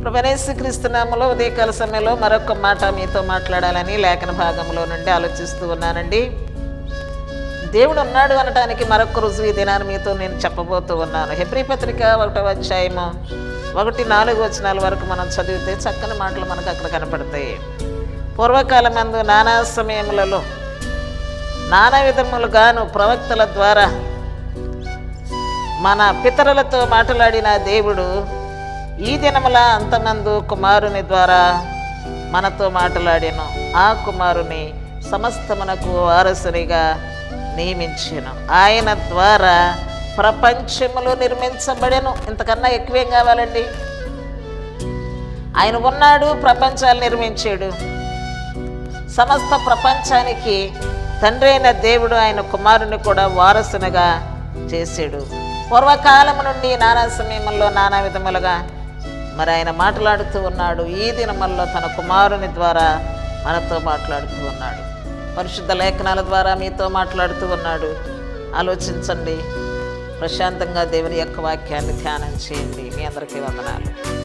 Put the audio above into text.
యేసుక్రీస్తు నామములో ఉదయకాల సమయంలో మరొక మాట మీతో మాట్లాడాలని లేఖన భాగంలో నుండి ఆలోచిస్తూ ఉన్నానండి. దేవుడు ఉన్నాడు అనటానికి మరొక రుజువు ఈ దినాన్ని మీతో నేను చెప్పబోతూ ఉన్నాను. హెబ్రీ పత్రిక 1వ అధ్యాయము 1-4 వచనాల వరకు మనం చదివితే చక్కని మాటలు మనకు అక్కడ కనపడతాయి. పూర్వకాలమందు నానా సమయములలో నానా విధములుగాను ప్రవక్తల ద్వారా మన పితరులతో మాట్లాడిన దేవుడు ఈ దినముల అంతమందు కుమారుని ద్వారా మనతో మాట్లాడాను. ఆ కుమారుని సమస్తమునకు వారసునిగా నియమించాను. ఆయన ద్వారా ప్రపంచములు నిర్మించబడెను. ఇంతకన్నా ఎక్కువేం కావాలండి? ఆయన ఉన్నాడు, ప్రపంచాలు నిర్మించాడు. సమస్త ప్రపంచానికి తండ్రి అయిన దేవుడు ఆయన కుమారుని కూడా వారసునిగా చేశాడు. పూర్వకాలం నుండి నానా సమయంలో నానా విధములుగా మరి ఆయన మాట్లాడుతూ ఉన్నాడు. ఈ దినముల్లో తన కుమారుని ద్వారా మనతో మాట్లాడుతూ ఉన్నాడు. పరిశుద్ధ లేఖనాల ద్వారా మీతో మాట్లాడుతూ ఉన్నాడు. ఆలోచించండి, ప్రశాంతంగా దేవుని యొక్క వాక్యాన్ని ధ్యానం చేయండి. మీ అందరికీ వందనాలు.